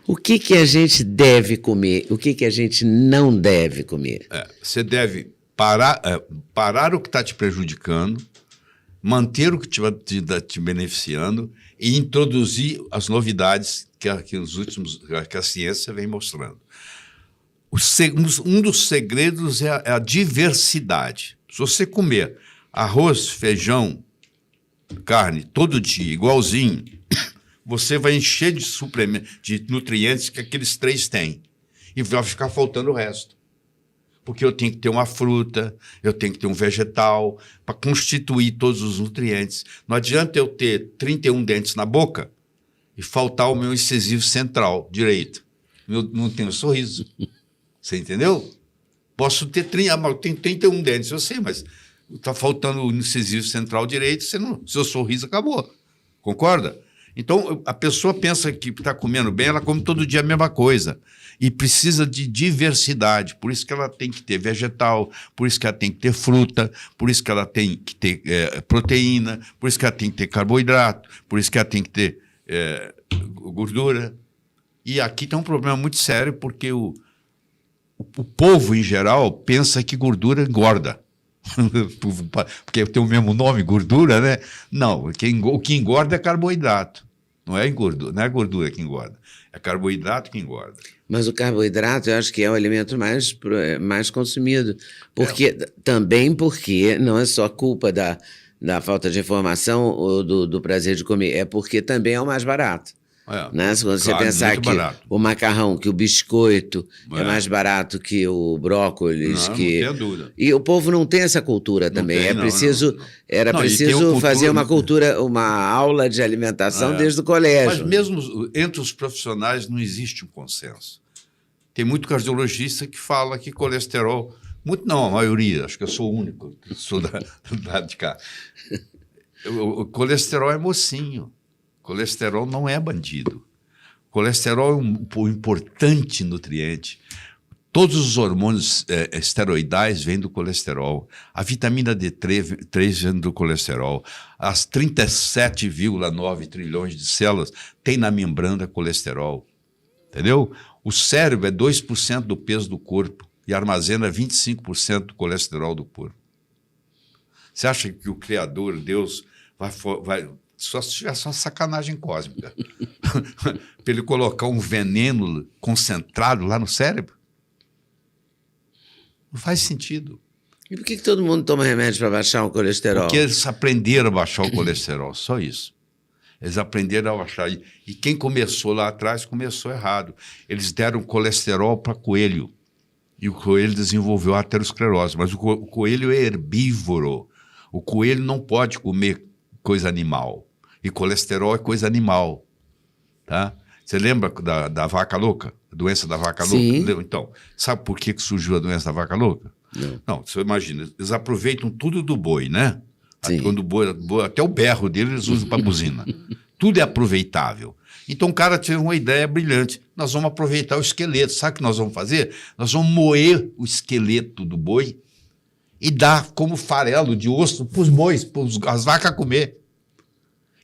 O que que a gente deve comer? O que que a gente não deve comer? Você deve parar o que está te prejudicando, manter o que está te beneficiando e introduzir as novidades que a ciência vem mostrando. Um dos segredos é a diversidade. Se você comer arroz, feijão, carne todo dia, igualzinho, você vai encher de nutrientes que aqueles 3 têm e vai ficar faltando o resto. Porque eu tenho que ter uma fruta, eu tenho que ter um vegetal para constituir todos os nutrientes. Não adianta eu ter 31 dentes na boca e faltar o meu incisivo central direito. Eu não tenho sorriso. Você entendeu? Posso ter 31 dentes, eu sei, mas está faltando o incisivo central direito, seu sorriso acabou. Concorda? Então, a pessoa pensa que está comendo bem, ela come todo dia a mesma coisa. E precisa de diversidade. Por isso que ela tem que ter vegetal, por isso que ela tem que ter fruta, por isso que ela tem que ter proteína, por isso que ela tem que ter carboidrato, por isso que ela tem que ter gordura. E aqui tem um problema muito sério, porque o povo, em geral, pensa que gordura engorda. Porque tem o mesmo nome, gordura, né? Não, o que engorda é carboidrato. Não é gordura que engorda. É carboidrato que engorda. Mas o carboidrato, eu acho que é o alimento mais consumido. Também porque não é só culpa da falta de informação ou do prazer de comer, é porque também é o mais barato. Né? Se você pensar que o macarrão, que o biscoito é mais barato que o brócolis. Não tem dúvida. E o povo não tem essa cultura também. Era preciso fazer uma aula de alimentação desde o colégio. Mas mesmo entre os profissionais não existe um consenso. Tem muito cardiologista que fala que colesterol... a maioria, acho que eu sou o único que sou do lado de cá. O colesterol é mocinho. Colesterol não é bandido. Colesterol é um importante nutriente. Todos os hormônios esteroidais vêm do colesterol. A vitamina D3 vem do colesterol. As 37,9 trilhões de células têm na membrana colesterol. Entendeu? O cérebro é 2% do peso do corpo e armazena 25% do colesterol do corpo. Você acha que o Criador, Deus, vai só se tivesse uma sacanagem cósmica para ele colocar um veneno concentrado lá no cérebro? Não faz sentido. E por que todo mundo toma remédio para baixar o colesterol? Porque eles aprenderam a baixar o colesterol, só isso. Eles aprenderam a baixar. E quem começou lá atrás começou errado. Eles deram colesterol para coelho. E o coelho desenvolveu a aterosclerose. Mas o coelho é herbívoro. O coelho não pode comer coisa animal. E colesterol é coisa animal. Tá? Você lembra da vaca louca? A doença da vaca Sim. louca? Então, sabe por que surgiu a doença da vaca louca? Não, você imagina, eles aproveitam tudo do boi, né? Quando o boi, até o berro dele eles usam para buzina. Tudo é aproveitável. Então o cara teve uma ideia brilhante. Nós vamos aproveitar o esqueleto. Sabe o que nós vamos fazer? Nós vamos moer o esqueleto do boi e dar como farelo de osso para os bois, para as vacas comer.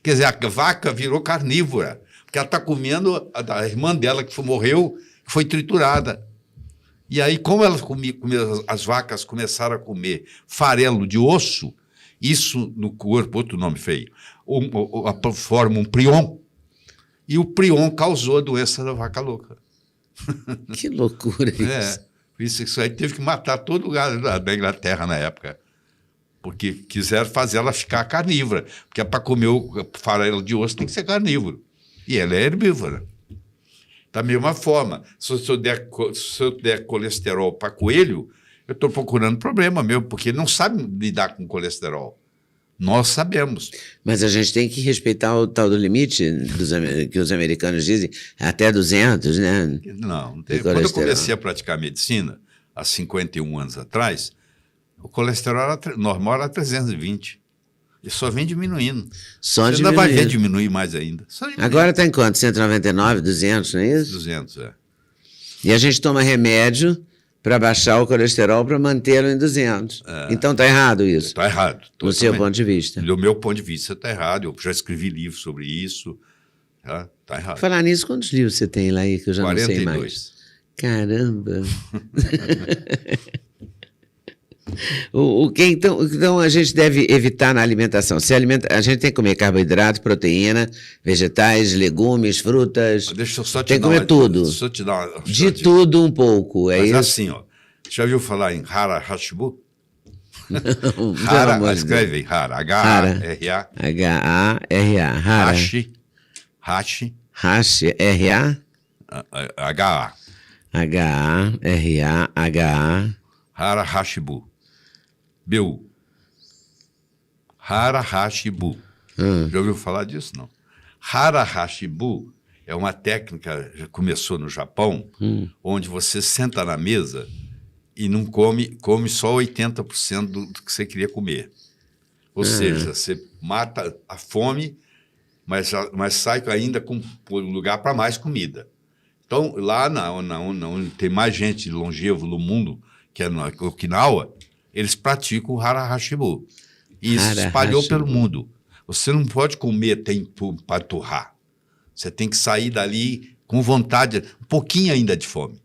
Quer dizer, a vaca virou carnívora, porque ela está comendo a irmã dela que morreu, que foi triturada. E aí, como as vacas começaram a comer farelo de osso, isso no corpo, outro nome feio, forma um prion, e o prion causou a doença da vaca louca. Que loucura isso. Isso aí teve que matar todo lugar da Inglaterra na época. Porque quiseram fazer ela ficar carnívora. Porque para comer o farelo de osso tem que ser carnívoro. E ela é herbívora. Da mesma forma, se eu der colesterol para coelho, eu estou procurando problema meu, porque ele não sabe lidar com colesterol. Nós sabemos. Mas a gente tem que respeitar o tal do limite que os americanos dizem, até 200, né? Não tem. Quando eu comecei a praticar medicina, há 51 anos atrás, o colesterol normal era 320. E só vem diminuindo. Você ainda vai ver diminuir mais ainda. Agora está em quanto? 199, 200, não é isso? 200, é. E a gente toma remédio para baixar o colesterol para mantê-lo em 200. Então está errado isso? Está errado. Do seu ponto de vista? Do meu ponto de vista está errado. Eu já escrevi livro sobre isso. Tá errado. Falar nisso, quantos livros você tem lá aí que eu já 42. não sei mais? Caramba! Então a gente deve evitar na alimentação. A gente tem que comer carboidrato, proteína, vegetais, legumes, frutas. Deixa eu só te tem que dar comer tudo. Deixa eu te dar uma de tudo um pouco, é Mas isso? assim, ó. Já ouviu falar em Hara Hashibu? Não, Hara, escreve aí, Hara. H-A-R-A. H-A-R-A. Hara. Hashi. R-A. H-A. H-A-R-A-H-A. Hara Hashibu. B-U. Hara Hashibu. Já ouviu falar disso? Não. Hara Hashibu é uma técnica, já começou no Japão, onde você senta na mesa e não come só 80% do que você queria comer. Ou seja, você mata a fome, mas sai ainda com lugar para mais comida. Então, lá onde tem mais gente longevo no mundo, que é na Okinawa, eles praticam o Hara Hashibu. E isso se espalhou pelo mundo. Você não pode comer para torrar. Você tem que sair dali com vontade, um pouquinho ainda de fome.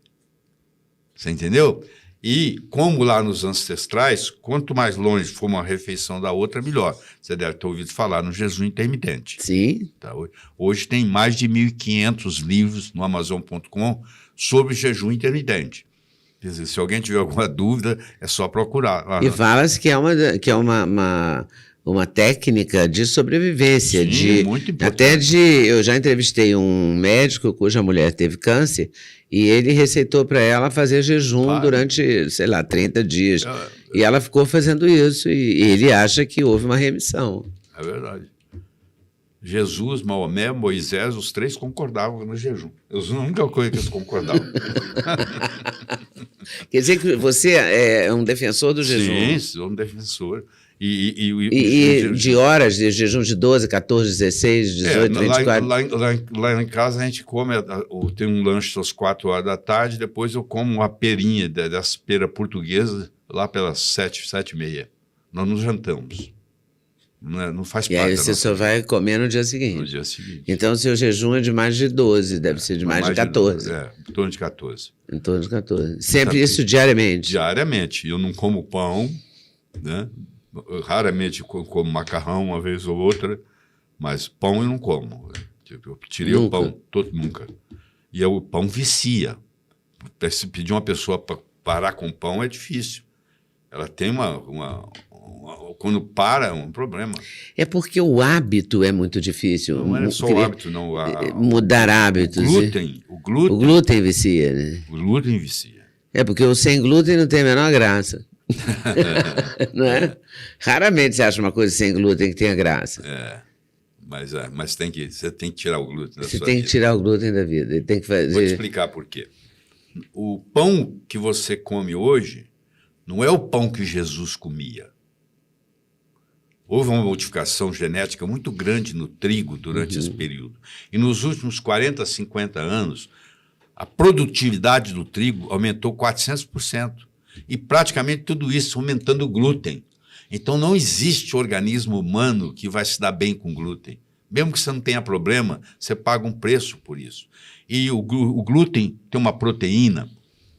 Você entendeu? E como lá nos ancestrais, quanto mais longe for uma refeição da outra, melhor. Você deve ter ouvido falar no jejum intermitente. Sim. Tá? Hoje tem mais de 1.500 livros no Amazon.com sobre jejum intermitente. Quer dizer, se alguém tiver alguma dúvida, é só procurar. E fala-se que é uma técnica de sobrevivência. Sim, muito importante. Eu já entrevistei um médico cuja mulher teve câncer e ele receitou para ela fazer jejum durante, sei lá, 30 dias. E ela ficou fazendo isso e ele acha que houve uma remissão. É verdade. Jesus, Maomé, Moisés, os três concordavam no jejum. Eu nunca coisa que eles concordavam. Quer dizer que você é um defensor do jejum? Sim, sou um defensor. De horas de jejum de 12, 14, 16, 18, 24? Lá em casa a gente come, tem um lanche às 4 horas da tarde, depois eu como uma perinha dessa pera portuguesa lá pelas 7, 7h30. Nós nos jantamos. Não faz parte. E aí você só vai comer no dia seguinte. No dia seguinte. Então o seu jejum é de mais de 12, deve ser de mais de 14. Em torno de 14. Em torno de 14. Sempre isso diariamente? Diariamente. Eu não como pão, né? Eu raramente como macarrão uma vez ou outra, mas pão eu não como. Eu tirei o pão, nunca. E o pão vicia. Se pedir uma pessoa para parar com pão é difícil. Ela tem quando para, é um problema. É porque o hábito é muito difícil. Não é só o hábito, não. Mudar hábitos. O glúten vicia, né? O glúten vicia. É porque o sem glúten não tem a menor graça. Não é? Raramente você acha uma coisa sem glúten que tenha graça. Mas você tem que tirar o glúten da sua vida. Você tem que tirar o glúten da vida. Ele tem que fazer... Vou te explicar por quê. O pão que você come hoje não é o pão que Jesus comia. Houve uma modificação genética muito grande no trigo durante esse período. E nos últimos 40, 50 anos, a produtividade do trigo aumentou 400%. E praticamente tudo isso aumentando o glúten. Então não existe organismo humano que vai se dar bem com glúten. Mesmo que você não tenha problema, você paga um preço por isso. E o glúten tem uma proteína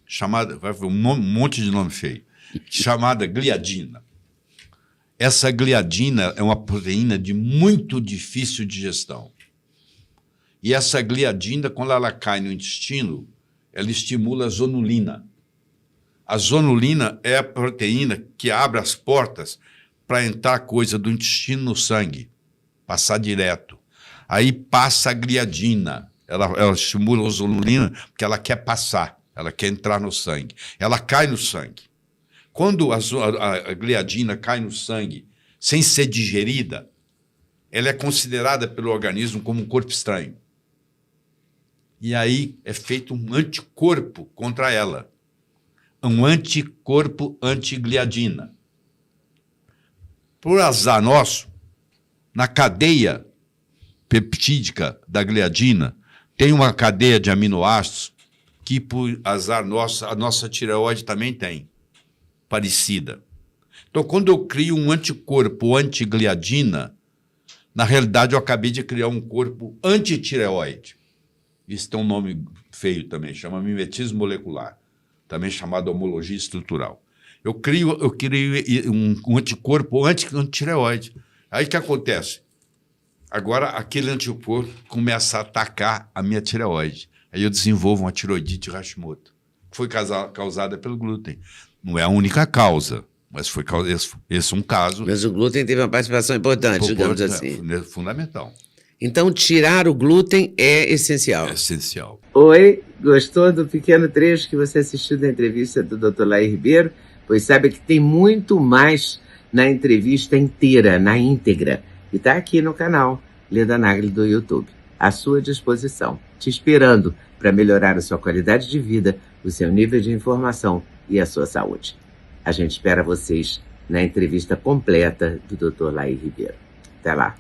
chamada, vai ver um monte de nome feio, chamada gliadina. Essa gliadina é uma proteína de muito difícil digestão. E essa gliadina, quando ela cai no intestino, ela estimula a zonulina. A zonulina é a proteína que abre as portas para entrar coisa do intestino no sangue, passar direto. Aí passa a gliadina. Ela estimula a zonulina porque ela quer passar, ela quer entrar no sangue. Ela cai no sangue. Quando a gliadina cai no sangue sem ser digerida, ela é considerada pelo organismo como um corpo estranho. E aí é feito um anticorpo contra ela. Um anticorpo antigliadina. Por azar nosso, na cadeia peptídica da gliadina, tem uma cadeia de aminoácidos que, por azar nosso, a nossa tireoide também tem, parecida. Então, quando eu crio um anticorpo antigliadina, Na realidade, eu acabei de criar um corpo antitireoide. Isso tem um nome feio também, chama mimetismo molecular, também chamado homologia estrutural. Eu crio um anticorpo antitireoide. Aí o que acontece? Agora, aquele anticorpo começa a atacar a minha tireoide. Aí eu desenvolvo uma tiroidite Hashimoto, que foi causada pelo glúten. Não é a única causa, mas esse é um caso. Mas o glúten teve uma participação importante, digamos assim. É fundamental. Então, tirar o glúten é essencial. É essencial. Oi, gostou do pequeno trecho que você assistiu da entrevista do Dr. Laí Ribeiro? Pois saiba que tem muito mais na entrevista inteira, na íntegra. E está aqui no canal Leda Nagli do YouTube, à sua disposição, te esperando para melhorar a sua qualidade de vida, o seu nível de informação e a sua saúde. A gente espera vocês na entrevista completa do Dr. Laí Ribeiro. Até lá.